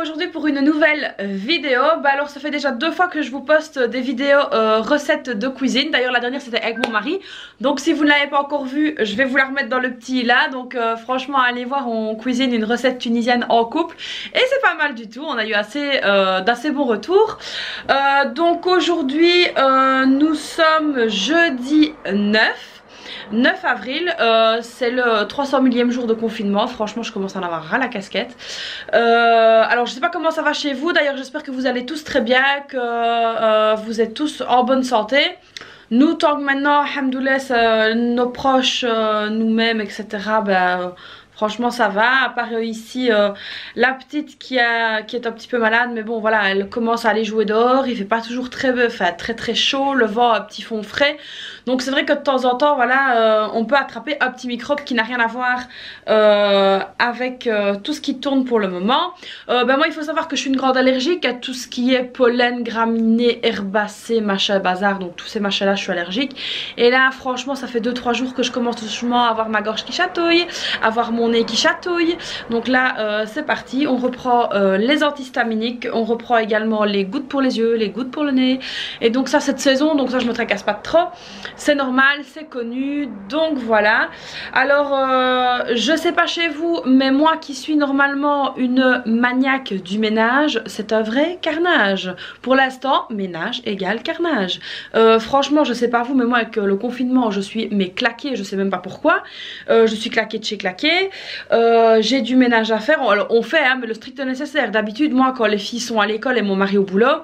aujourd'hui pour une nouvelle vidéo. Alors ça fait déjà 2 fois que je vous poste des vidéos recettes de cuisine. D'ailleurs la dernière c'était avec mon mari. Donc si vous ne l'avez pas encore vue, je vais vous la remettre dans le petit là. Donc franchement allez voir, on cuisine une recette tunisienne en couple. Et c'est pas mal du tout, on a eu d'assez bons retours. Donc aujourd'hui nous sommes jeudi 9 avril, c'est le 300 millième jour de confinement. Franchement je commence à en avoir ras la casquette. Alors je sais pas comment ça va chez vous. D'ailleurs j'espère que vous allez tous très bien, que vous êtes tous en bonne santé. Nous tant que maintenant, alhamdoulilah, nos proches, nous-mêmes etc, franchement ça va, à part ici la petite qui est un petit peu malade, mais bon voilà, elle commence à aller jouer dehors, il fait pas toujours très chaud, le vent a un petit fond frais. Donc c'est vrai que de temps en temps voilà, on peut attraper un petit microbe qui n'a rien à voir avec tout ce qui tourne pour le moment. Moi il faut savoir que je suis une grande allergique à tout ce qui est pollen, graminées, herbacées, machin bazar, donc tous ces machins là je suis allergique. Et là franchement ça fait 2-3 jours que je commence doucement à avoir ma gorge qui chatouille, à avoir mon nez qui chatouille. Donc là c'est parti, on reprend les antihistaminiques, on reprend également les gouttes pour les yeux, les gouttes pour le nez. Et donc ça cette saison, donc ça je me tracasse pas trop, c'est normal, c'est connu, donc voilà. Alors je sais pas chez vous, mais moi qui suis normalement une maniaque du ménage, c'est un vrai carnage. Pour l'instant, ménage égale carnage. Franchement je sais pas vous, mais moi avec le confinement je suis claquée, je sais même pas pourquoi. Je suis claquée de chez claquée. J'ai du ménage à faire. Alors, on fait hein, mais le strict nécessaire. D'habitude moi quand les filles sont à l'école et mon mari au boulot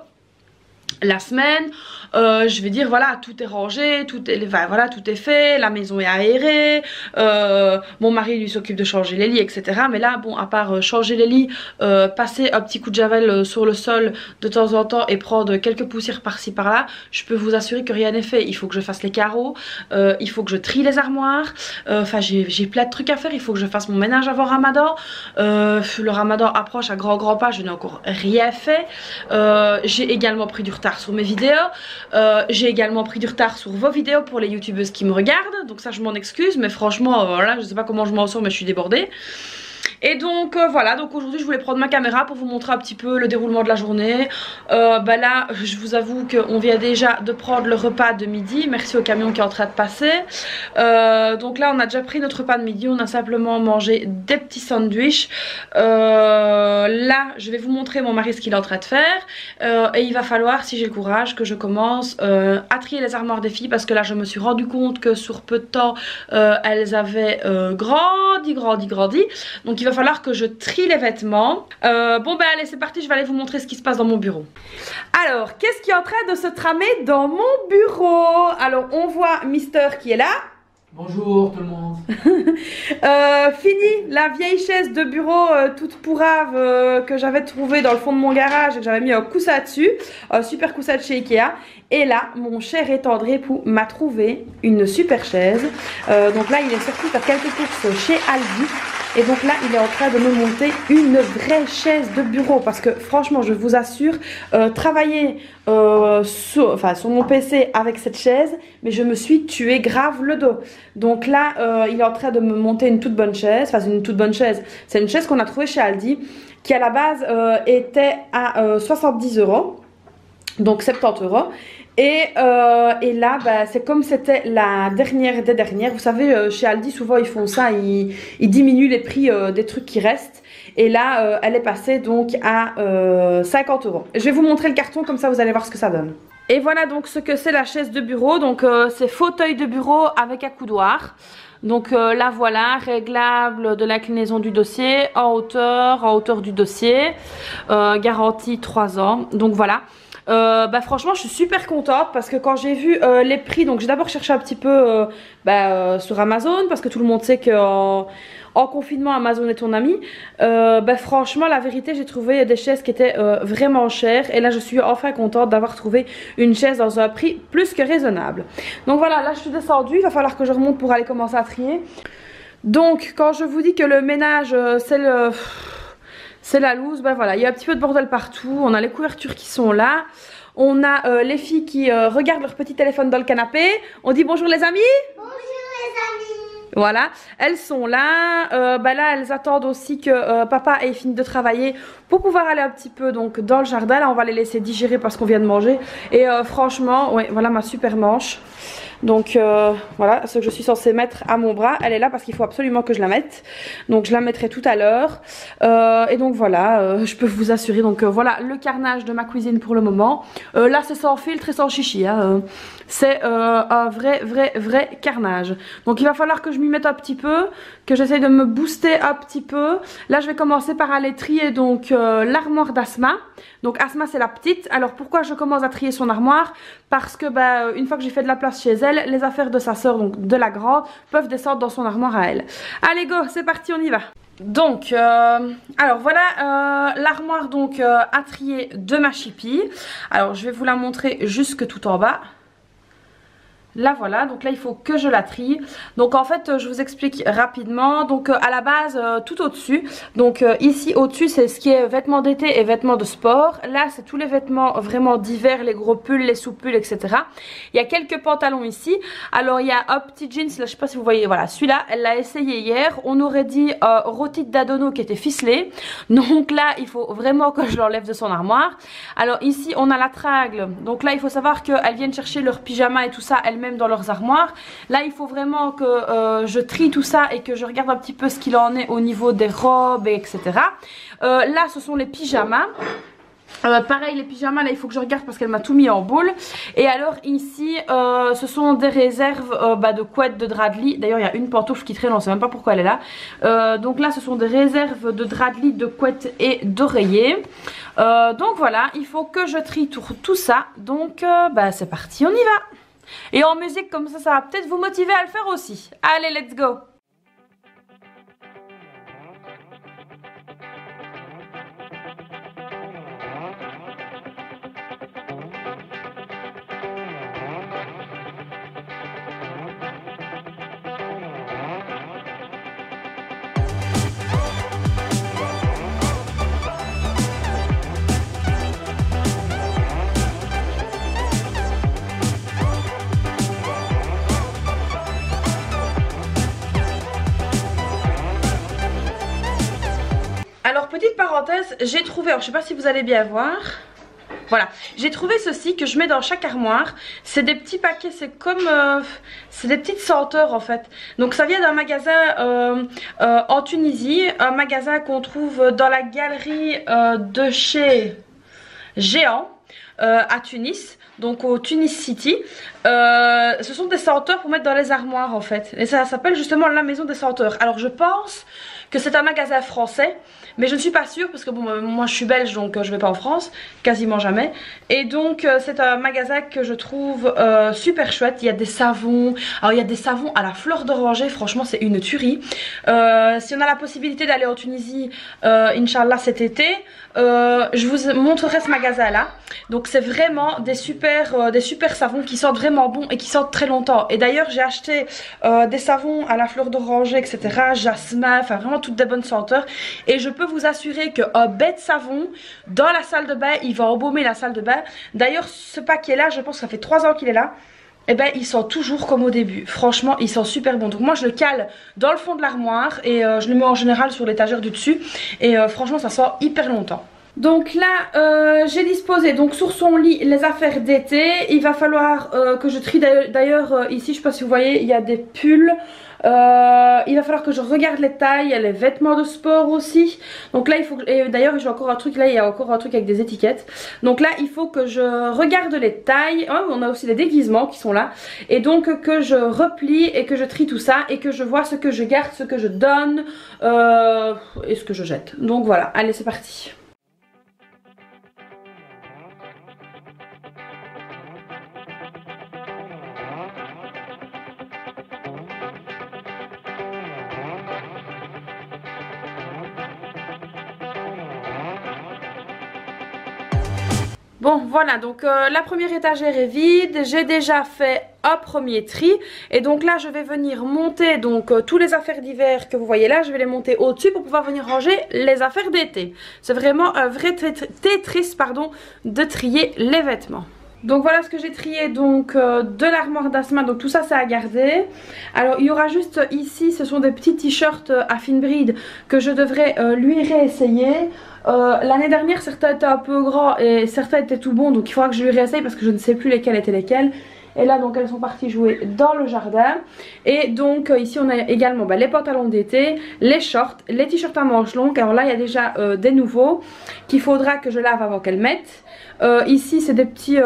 la semaine, je vais dire voilà tout est rangé, tout est fait, la maison est aérée, mon mari lui s'occupe de changer les lits etc. Mais là bon, à part changer les lits, passer un petit coup de javel sur le sol de temps en temps et prendre quelques poussières par-ci par-là, je peux vous assurer que rien n'est fait. Il faut que je fasse les carreaux, il faut que je trie les armoires, enfin j'ai plein de trucs à faire. Il faut que je fasse mon ménage avant Ramadan. Le Ramadan approche à grands pas, je n'ai encore rien fait. J'ai également pris du retard sur mes vidéos, j'ai également pris du retard sur vos vidéos pour les youtubeuses qui me regardent, donc ça je m'en excuse, mais franchement voilà, je sais pas comment je m'en sors mais je suis débordée. Et donc voilà, donc aujourd'hui je voulais prendre ma caméra pour vous montrer un petit peu le déroulement de la journée. Là je vous avoue qu'on vient déjà de prendre le repas de midi, merci au camion qui est en train de passer. Donc là on a déjà pris notre repas de midi, on a simplement mangé des petits sandwichs. Là je vais vous montrer mon mari ce qu'il est en train de faire, et il va falloir, si j'ai le courage, que je commence à trier les armoires des filles, parce que là je me suis rendu compte que sur peu de temps elles avaient grandi. Donc il va falloir que je trie les vêtements. Allez c'est parti, je vais aller vous montrer ce qui se passe dans mon bureau. Alors qu'est-ce qui est en train de se tramer dans mon bureau? Alors on voit Mister qui est là. Bonjour tout le monde. Fini la vieille chaise de bureau toute pourrave que j'avais trouvée dans le fond de mon garage et que j'avais mis un coussin dessus, un super coussin de chez Ikea. Et là mon cher et tendre époux m'a trouvé une super chaise. Donc là il est sorti faire quelques courses chez Aldi. Et donc là il est en train de me monter une vraie chaise de bureau, parce que franchement je vous assure, travailler sur mon PC avec cette chaise, mais je me suis tué grave le dos. Donc là il est en train de me monter une toute bonne chaise, c'est une chaise qu'on a trouvée chez Aldi, qui à la base était à 70 €, donc 70 €. Et là c'est comme c'était la dernière des dernières. Vous savez chez Aldi souvent ils font ça, ils diminuent les prix des trucs qui restent. Et là elle est passée donc à 50 €. Je vais vous montrer le carton, comme ça vous allez voir ce que ça donne. Et voilà donc ce que c'est la chaise de bureau. Donc c'est fauteuil de bureau avec accoudoir. Donc là voilà, réglable de l'inclinaison du dossier, en hauteur du dossier, garantie 3 ans. Donc voilà. Franchement je suis super contente, parce que quand j'ai vu les prix, donc j'ai d'abord cherché un petit peu sur Amazon, parce que tout le monde sait qu'en confinement Amazon est ton ami. Franchement la vérité, j'ai trouvé des chaises qui étaient vraiment chères, et là je suis enfin contente d'avoir trouvé une chaise dans un prix plus que raisonnable. Donc voilà, là je suis descendue, il va falloir que je remonte pour aller commencer à trier. Donc quand je vous dis que le ménage c'est la loose, voilà, il y a un petit peu de bordel partout, on a les couvertures qui sont là, on a les filles qui regardent leur petit téléphone dans le canapé. On dit bonjour les amis. Bonjour les amis. Voilà, elles sont là. Là, elles attendent aussi que papa ait fini de travailler pour pouvoir aller un petit peu donc dans le jardin. Là, on va les laisser digérer parce qu'on vient de manger. Et franchement, ouais, voilà ma super manche. Donc voilà ce que je suis censée mettre à mon bras. Elle est là parce qu'il faut absolument que je la mette. Donc je la mettrai tout à l'heure. Et donc voilà, je peux vous assurer. Donc voilà le carnage de ma cuisine pour le moment. Là c'est sans filtre et sans chichi. Hein. C'est un vrai carnage. Donc il va falloir que je m'y mette un petit peu. Que j'essaye de me booster un petit peu. Là je vais commencer par aller trier donc l'armoire d'Asma. Donc Asma c'est la petite. Alors pourquoi je commence à trier son armoire? Parce que une fois que j'ai fait de la place chez elle, les affaires de sa soeur, donc de la grande, peuvent descendre dans son armoire à elle. Allez go, c'est parti, on y va. Donc, alors voilà l'armoire donc à trier de ma chipie. Alors je vais vous la montrer jusque tout en bas. Là voilà, donc là il faut que je la trie. Donc en fait je vous explique rapidement. Donc à la base tout au dessus. Donc ici au dessus c'est ce qui est vêtements d'été et vêtements de sport. Là c'est tous les vêtements vraiment d'hiver, les gros pulls, les sous-pulls, etc. Il y a quelques pantalons ici. Alors il y a un petit jeans, là je sais pas si vous voyez, voilà celui-là elle l'a essayé hier. On aurait dit rôti d'Adono qui était ficelé. Donc là il faut vraiment que je l'enlève de son armoire. Alors ici on a la tragle. Donc là il faut savoir qu'elles viennent chercher leur pyjama et tout ça elles même dans leurs armoires. Là il faut vraiment que je trie tout ça et que je regarde un petit peu ce qu'il en est au niveau des robes et etc. Là ce sont les pyjamas. Pareil les pyjamas là il faut que je regarde parce qu'elle m'a tout mis en boule. Et alors ici ce sont des réserves de couettes de drap de lit. D'ailleurs il y a une pantoufle qui traîne, on sait même pas pourquoi elle est là. Donc là ce sont des réserves de drap de lit, de couettes et d'oreillers. Donc voilà, il faut que je trie tout ça. Donc c'est parti, on y va. Et en musique comme ça va peut-être vous motiver à le faire aussi. Allez, let's go! Alors petite parenthèse, j'ai trouvé, alors je sais pas si vous allez bien voir. Voilà, j'ai trouvé ceci que je mets dans chaque armoire. C'est des petits paquets, c'est comme c'est des petites senteurs en fait. Donc ça vient d'un magasin en Tunisie, un magasin qu'on trouve dans la galerie de chez Géant à Tunis. Donc au Tunis City. Ce sont des senteurs pour mettre dans les armoires en fait. Et ça s'appelle justement la maison des senteurs. Alors je pense que c'est un magasin français, mais je ne suis pas sûre parce que bon, moi je suis belge donc je vais pas en France, quasiment jamais. Et donc c'est un magasin que je trouve super chouette. Il y a des savons, alors il y a des savons à la fleur d'oranger, franchement c'est une tuerie. Si on a la possibilité d'aller en Tunisie, Inch'Allah cet été, je vous montrerai ce magasin là. Donc c'est vraiment des super savons qui sentent vraiment bon et qui sentent très longtemps. Et d'ailleurs j'ai acheté des savons à la fleur d'oranger, etc., jasmin, enfin vraiment toutes des bonnes senteurs. Et je peux vous assurer qu'un bête savon dans la salle de bain, il va embaumer la salle de bain. D'ailleurs ce paquet là, je pense que ça fait 3 ans qu'il est là. Et il sent toujours comme au début. Franchement il sent super bon. Donc moi je le cale dans le fond de l'armoire et je le mets en général sur l'étagère du dessus. Et franchement ça sent hyper longtemps. Donc là j'ai disposé donc sur son lit les affaires d'été. Il va falloir que je trie d'ailleurs ici, je sais pas si vous voyez, il y a des pulls. Il va falloir que je regarde les tailles, il y a les vêtements de sport aussi. Donc là il faut que, et d'ailleurs j'ai encore un truc, là il y a encore un truc avec des étiquettes. Donc là il faut que je regarde les tailles. Oh, on a aussi les déguisements qui sont là. Et donc que je replie et que je trie tout ça et que je vois ce que je garde, ce que je donne et ce que je jette. Donc voilà, allez c'est parti. Bon voilà, donc la première étagère est vide, j'ai déjà fait un premier tri et donc là je vais venir monter donc tous les affaires d'hiver que vous voyez là, je vais les monter au-dessus pour pouvoir venir ranger les affaires d'été. C'est vraiment un vrai Tetris pardon de trier les vêtements. Donc voilà ce que j'ai trié donc de l'armoire d'Asma, donc tout ça c'est à garder. Alors il y aura juste ici, ce sont des petits t-shirts à fine bride que je devrais lui réessayer. L'année dernière certains étaient un peu grands et certains étaient tout bons, donc il faudra que je lui réessaye parce que je ne sais plus lesquels étaient lesquels. Et là donc elles sont parties jouer dans le jardin. Et donc ici on a également les pantalons d'été, les shorts, les t-shirts à manches longues. Alors là il y a déjà des nouveaux qu'il faudra que je lave avant qu'elles mettent. Ici c'est des petits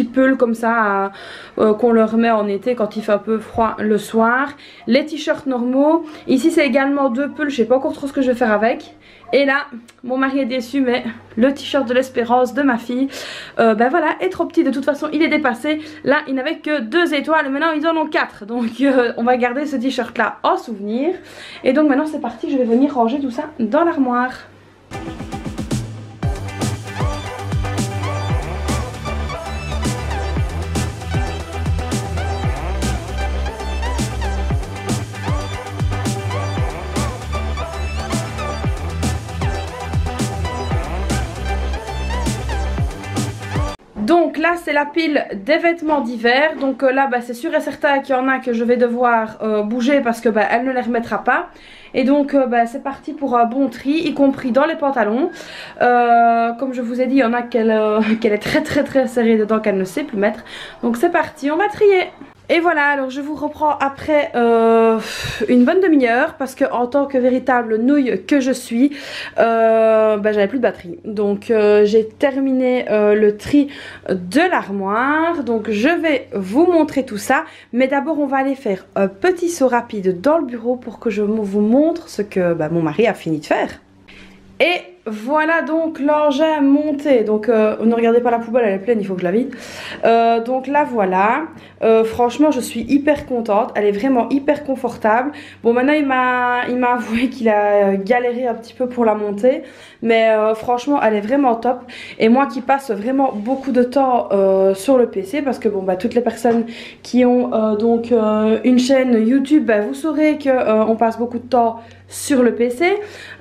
pulls comme ça qu'on leur met en été quand il fait un peu froid le soir. Les t-shirts normaux. Ici c'est également 2 pulls, je sais pas encore trop ce que je vais faire avec. Et là, mon mari est déçu, mais le t-shirt de l'espérance de ma fille, ben voilà, est trop petit. De toute façon, il est dépassé. Là, il n'avait que 2 étoiles. Maintenant, ils en ont 4. Donc, on va garder ce t-shirt là en souvenir. Et donc, maintenant, c'est parti. Je vais venir ranger tout ça dans l'armoire. Donc là c'est la pile des vêtements d'hiver. Donc là bah, c'est sûr et certain qu'il y en a que je vais devoir bouger parce que bah, elle ne les remettra pas. Et donc bah, c'est parti pour un bon tri, y compris dans les pantalons. Comme je vous ai dit, il y en a qu'elle est très serrée dedans, qu'elle ne sait plus mettre. Donc c'est parti, on va trier. Et voilà, alors je vous reprends après une bonne demi-heure parce que en tant que véritable nouille que je suis, bah, j'avais plus de batterie. Donc j'ai terminé le tri de l'armoire. Donc je vais vous montrer tout ça. Mais d'abord on va aller faire un petit saut rapide dans le bureau pour que je vous montre ce que bah, mon mari a fini de faire. Et voilà donc l'engin monté. Donc ne regardez pas la poubelle, elle est pleine, il faut que je la vide. Donc là voilà, franchement je suis hyper contente, elle est vraiment hyper confortable. Bon maintenant il m'a avoué qu'il a galéré un petit peu pour la monter, mais franchement elle est vraiment top. Et moi qui passe vraiment beaucoup de temps sur le PC, parce que bon bah toutes les personnes qui ont donc une chaîne YouTube, bah, vous saurez que on passe beaucoup de temps sur le PC.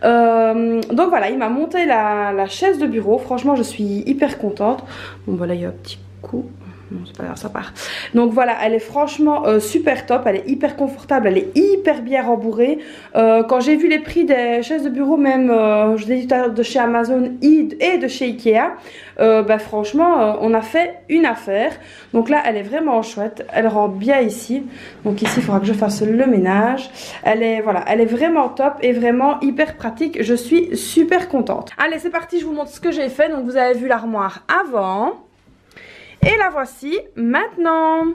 Donc voilà, il m'a monté la chaise de bureau. Franchement je suis hyper contente. Bon voilà, il y a un petit coup. Non, c'est pas grave, ça part. Donc voilà, elle est franchement super top. Elle est hyper confortable, elle est hyper bien rembourrée. Quand j'ai vu les prix des chaises de bureau, même je l'ai dit tout à l'heure, de chez Amazon et de chez Ikea, bah franchement on a fait une affaire. Donc là elle est vraiment chouette, elle rentre bien ici. Donc ici il faudra que je fasse le ménage. Elle est, voilà, elle est vraiment top et vraiment hyper pratique. Je suis super contente. Allez c'est parti, je vous montre ce que j'ai fait. Donc vous avez vu l'armoire avant. Et la voici maintenant.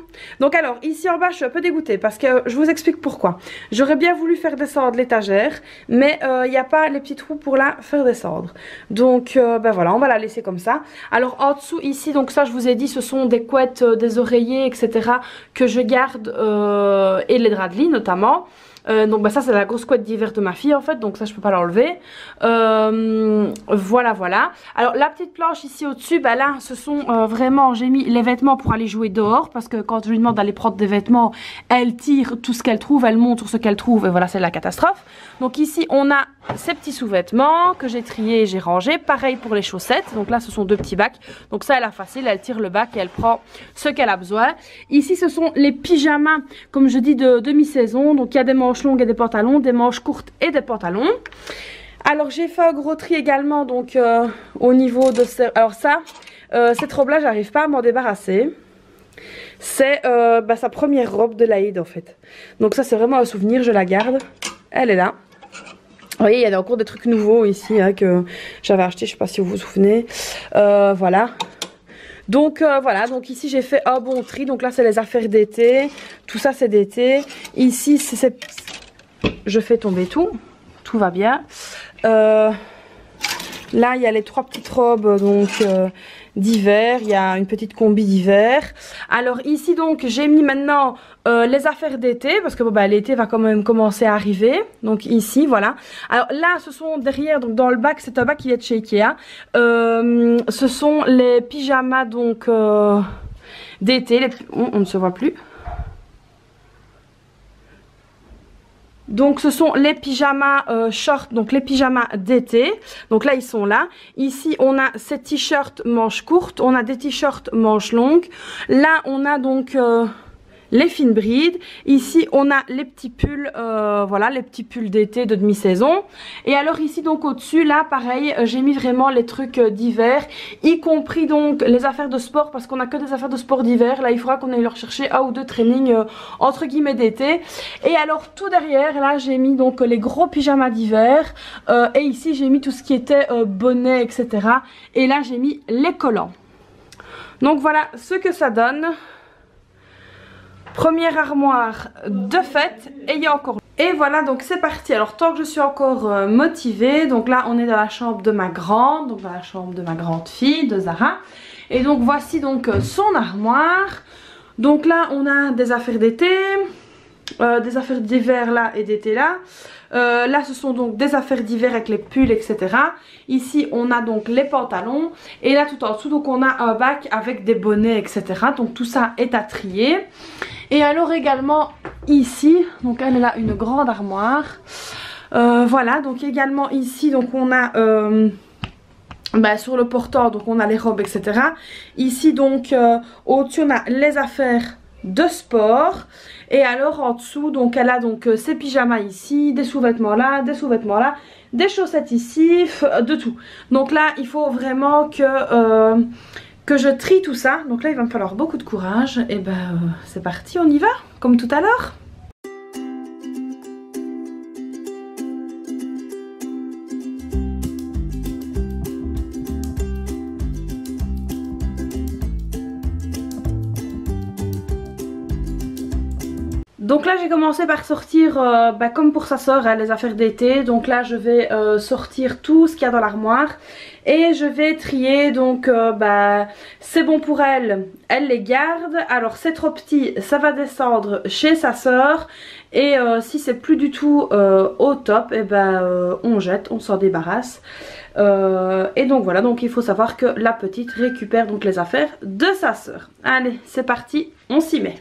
Donc alors ici en bas je suis un peu dégoûtée parce que je vous explique pourquoi. J'aurais bien voulu faire descendre l'étagère, mais il n'y a pas les petits trous pour la faire descendre. Donc ben voilà, on va la laisser comme ça. Alors en dessous ici, donc ça je vous ai dit, ce sont des couettes, des oreillers, etc. que je garde et les draps de lit notamment. Donc bah ça c'est la grosse couette d'hiver de ma fille en fait, donc ça je peux pas l'enlever. Voilà voilà. Alors la petite planche ici au dessus, bah là ce sont vraiment, j'ai mis les vêtements pour aller jouer dehors, parce que quand je lui demande d'aller prendre des vêtements, elle tire tout ce qu'elle trouve, elle montre ce qu'elle trouve et voilà, c'est la catastrophe. Donc ici on a ces petits sous-vêtements que j'ai triés et j'ai rangés. Pareil pour les chaussettes, donc là ce sont 2 petits bacs, donc ça elle a facile, elle tire le bac et elle prend ce qu'elle a besoin. Ici ce sont les pyjamas, comme je dis, de demi-saison, donc il y a des manches longues et des pantalons, des manches courtes et des pantalons. Alors j'ai fait un gros tri également donc au niveau de ces... Alors ça, cette robe là j'arrive pas à m'en débarrasser. C'est bah, sa première robe de l'Aïd en fait. Donc ça c'est vraiment un souvenir, je la garde. Elle est là. Vous voyez, il y a encore des trucs nouveaux ici hein, que j'avais acheté, je sais pas si vous vous souvenez. Voilà. Donc voilà, donc ici j'ai fait un bon tri. Donc là c'est les affaires d'été. Tout ça c'est d'été. Ici c'est... Je fais tomber tout. Tout va bien. Là il y a les 3 petites robes donc d'hiver. Il y a une petite combi d'hiver. Alors ici donc j'ai mis maintenant les affaires d'été, parce que bon, bah, l'été va quand même commencer à arriver. Donc ici voilà. Alors là ce sont derrière, donc dans le bac, c'est un bac qui est de chez Ikea. Ce sont les pyjamas donc d'été. On ne se voit plus. Donc ce sont les pyjamas shorts, donc les pyjamas d'été. Donc là ils sont là. Ici on a ces t-shirts manches courtes, on a des t-shirts manches longues. Là on a donc les fines brides. Ici on a les petits pulls, voilà les petits pulls d'été de demi-saison. Et alors ici donc au-dessus là pareil j'ai mis vraiment les trucs d'hiver, y compris donc les affaires de sport parce qu'on a que des affaires de sport d'hiver. Là il faudra qu'on aille leur chercher un ou deux trainings entre guillemets d'été. Et alors tout derrière là j'ai mis donc les gros pyjamas d'hiver et ici j'ai mis tout ce qui était bonnet etc. Et là j'ai mis les collants. Donc voilà ce que ça donne. Première armoire de fête et il y a encore. Et voilà donc c'est parti. Alors tant que je suis encore motivée, donc là on est dans la chambre de ma grande, donc dans la chambre de ma grande fille de Zara. Et donc voici donc son armoire. Donc là on a des affaires d'été, des affaires d'hiver là et d'été là. Là ce sont donc des affaires d'hiver avec les pulls etc. Ici on a donc les pantalons. Et là tout en dessous donc on a un bac avec des bonnets etc. Donc tout ça est à trier. Et alors également ici, donc elle a une grande armoire. Voilà donc également ici donc on a sur le porteur donc on a les robes etc. Ici donc au-dessus on a les affaires de sport. Et alors en dessous donc elle a donc ses pyjamas ici, des sous-vêtements là, des chaussettes ici, de tout. Donc là il faut vraiment que je trie tout ça. Donc là il va me falloir beaucoup de courage. Et c'est parti, on y va comme tout à l'heure. Donc là j'ai commencé par sortir comme pour sa soeur les affaires d'été. Donc là je vais sortir tout ce qu'il y a dans l'armoire. Et je vais trier donc c'est bon pour elle, elle les garde. Alors c'est trop petit, ça va descendre chez sa soeur. Et si c'est plus du tout au top, on jette, on s'en débarrasse. Et donc voilà, donc il faut savoir que la petite récupère donc les affaires de sa soeur. Allez c'est parti, on s'y met.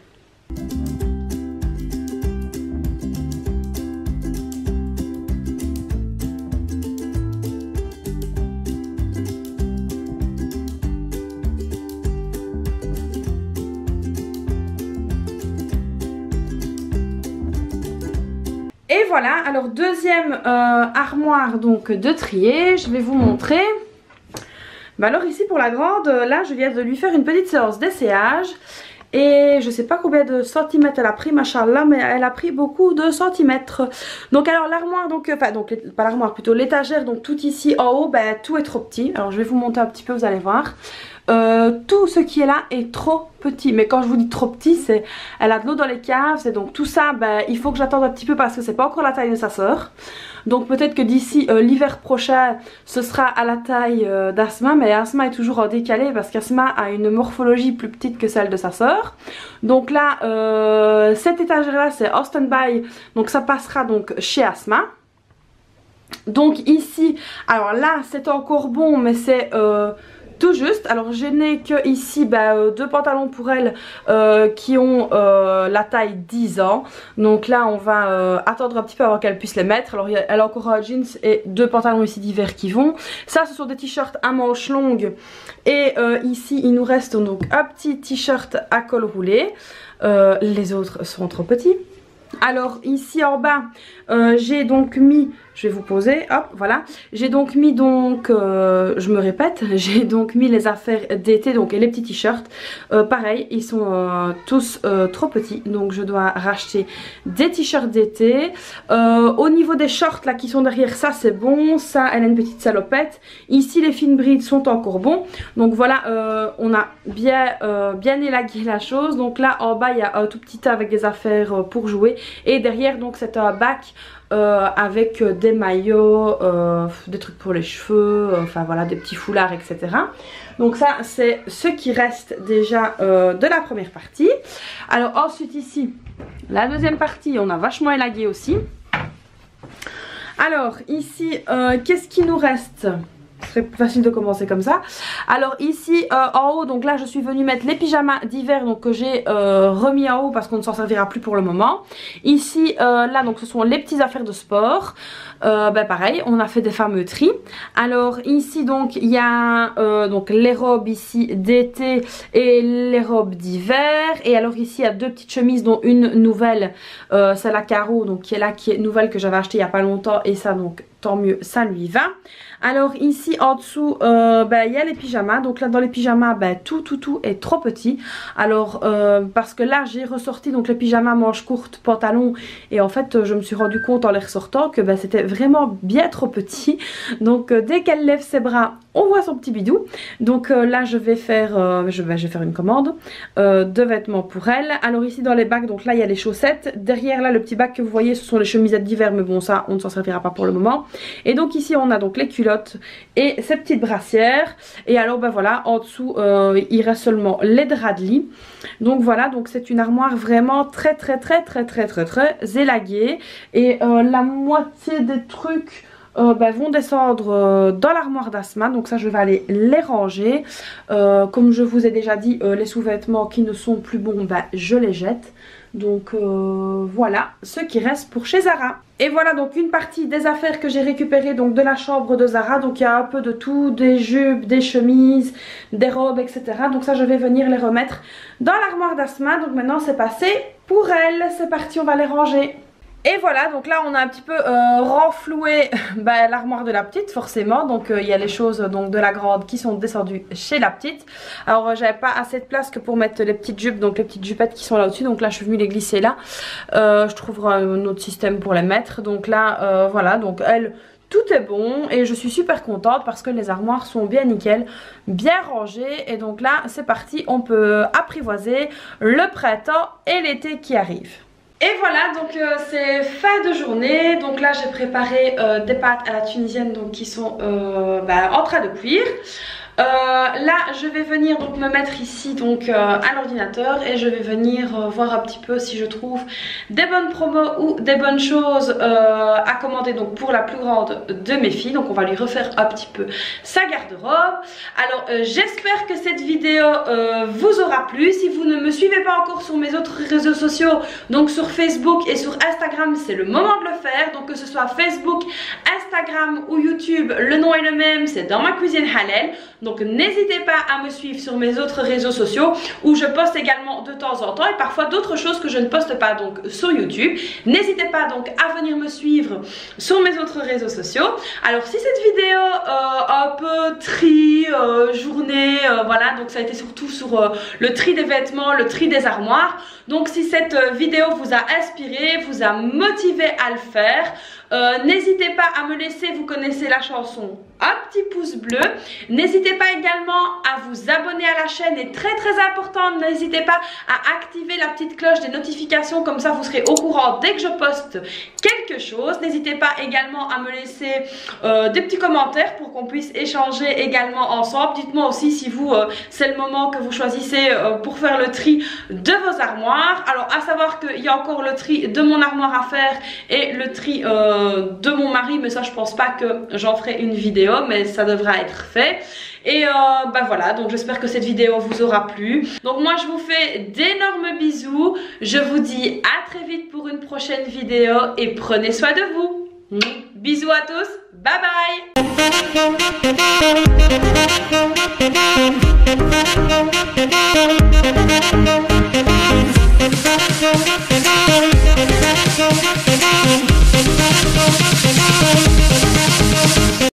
Et voilà, alors deuxième armoire donc de trier, je vais vous montrer. Alors ici pour la grande, là je viens de lui faire une petite séance d'essayage. Et je sais pas combien de centimètres elle a pris, machallah, mais elle a pris beaucoup de centimètres. Donc alors l'armoire, pas l'armoire, plutôt l'étagère, donc tout ici en haut, tout est trop petit. Alors je vais vous monter un petit peu, vous allez voir. Tout ce qui est là est trop petit. Mais quand je vous dis trop petit, c'est elle a de l'eau dans les caves. C'est donc tout ça, il faut que j'attende un petit peu parce que c'est pas encore la taille de sa soeur. Donc peut-être que d'ici l'hiver prochain ce sera à la taille d'Asma. Mais Asma est toujours en décalé parce qu'Asma a une morphologie plus petite que celle de sa soeur. Donc là cette étagère là c'est en stand-by. Donc ça passera donc chez Asma. Donc ici, alors là c'est encore bon mais c'est tout juste. Alors je n'ai que ici deux pantalons pour elle qui ont la taille 10 ans. Donc là on va attendre un petit peu avant qu'elle puisse les mettre. Alors elle a encore un jeans et deux pantalons ici d'hiver qui vont. Ça ce sont des t-shirts à manches longues. Et ici il nous reste donc un petit t-shirt à col roulé. Les autres sont trop petits. Alors ici en bas j'ai donc mis, je vais vous poser, hop voilà, j'ai donc mis donc, je me répète, j'ai donc mis les affaires d'été donc et les petits t-shirts, pareil ils sont tous trop petits donc je dois racheter des t-shirts d'été. Au niveau des shorts là qui sont derrière ça c'est bon, ça elle a une petite salopette, ici les fines brides sont encore bons. Donc voilà on a bien élagué la chose. Donc là en bas il y a un tout petit tas avec des affaires pour jouer. Et derrière donc c'est un bac avec des maillots, des trucs pour les cheveux, enfin voilà des petits foulards etc. Donc ça c'est ce qui reste déjà de la première partie. Alors ensuite ici la deuxième partie on a vachement élagué aussi. Alors ici qu'est-ce qui nous reste? serait plus facile de commencer comme ça. Alors ici en haut, donc là je suis venue mettre les pyjamas d'hiver donc que j'ai remis en haut parce qu'on ne s'en servira plus pour le moment. Ici là donc ce sont les petites affaires de sport. Pareil, on a fait des fameux tri. Alors ici donc il y a donc les robes ici d'été et les robes d'hiver. Et alors ici il y a deux petites chemises dont une nouvelle, c'est la Caro donc qui est là, qui est nouvelle, que j'avais acheté il n'y a pas longtemps, et ça donc tant mieux, ça lui va. Alors ici en dessous il y a les pyjamas. Donc là dans les pyjamas tout est trop petit. Alors parce que là j'ai ressorti donc les pyjamas manches courtes, pantalon, et en fait je me suis rendu compte en les ressortant que c'était vraiment bien trop petit. Donc dès qu'elle lève ses bras on voit son petit bidou. Donc là je vais faire faire une commande de vêtements pour elle. Alors ici dans les bacs, donc là il y a les chaussettes. Derrière là le petit bac que vous voyez ce sont les chemisettes d'hiver, mais bon ça on ne s'en servira pas pour le moment. Et donc ici on a donc les culottes et ces petites brassières. Et alors voilà, en dessous il reste seulement les draps de lit. Donc voilà, donc c'est une armoire vraiment très élaguée. Et la moitié des trucs vont descendre dans l'armoire d'Asma. Donc ça je vais aller les ranger. Comme je vous ai déjà dit, les sous-vêtements qui ne sont plus bons, je les jette. Donc voilà ce qui reste pour chez Zara. Et voilà donc une partie des affaires que j'ai récupérées donc de la chambre de Zara. Donc il y a un peu de tout, des jupes, des chemises, des robes, etc. Donc ça je vais venir les remettre dans l'armoire d'Asma. Donc maintenant c'est passé pour elle. C'est parti, on va les ranger. Et voilà, donc là on a un petit peu renfloué l'armoire de la petite forcément. Donc il y a les choses donc de la grande qui sont descendues chez la petite. Alors j'avais pas assez de place que pour mettre les petites jupes, donc les petites jupettes qui sont là au-dessus. Donc là je suis venue les glisser là. Je trouverai un autre système pour les mettre. Donc là voilà, donc elle... Tout est bon et je suis super contente parce que les armoires sont bien nickel, bien rangées. Et donc là c'est parti, on peut apprivoiser le printemps et l'été qui arrive. Et voilà, donc c'est fin de journée. Donc là j'ai préparé des pâtes à la tunisienne donc qui sont en train de cuire. Là je vais venir donc me mettre ici donc à l'ordinateur et je vais venir voir un petit peu si je trouve des bonnes promos ou des bonnes choses à commander donc pour la plus grande de mes filles. Donc on va lui refaire un petit peu sa garde-robe. Alors j'espère que cette vidéo vous aura plu. Si vous ne me suivez pas encore sur mes autres réseaux sociaux, donc sur Facebook et sur Instagram, c'est le moment de le faire. Donc que ce soit Facebook, Instagram ou YouTube, le nom est le même, c'est Dans ma cuisine halal. Donc n'hésitez pas à me suivre sur mes autres réseaux sociaux où je poste également de temps en temps et parfois d'autres choses que je ne poste pas donc sur YouTube. N'hésitez pas donc à venir me suivre sur mes autres réseaux sociaux. Alors si cette vidéo un peu tri, journée, voilà, donc ça a été surtout sur le tri des vêtements, le tri des armoires. Donc si cette vidéo vous a inspiré, vous a motivé à le faire, n'hésitez pas à me laisser, vous connaissez la chanson, un petit pouce bleu. N'hésitez pas également à vous abonner à la chaîne, et très important, n'hésitez pas à activer la petite cloche des notifications, comme ça vous serez au courant dès que je poste quelque chose. N'hésitez pas également à me laisser des petits commentaires pour qu'on puisse échanger également ensemble. Dites-moi aussi si vous c'est le moment que vous choisissez pour faire le tri de vos armoires. Alors à savoir qu'il y a encore le tri de mon armoire à faire et le tri de mon mari, mais ça je pense pas que j'en ferai une vidéo, mais ça devra être fait. Et voilà, donc j'espère que cette vidéo vous aura plu. Donc moi je vous fais d'énormes bisous. Je vous dis à très vite pour une prochaine vidéo et prenez soin de vous. Bisous à tous, bye bye.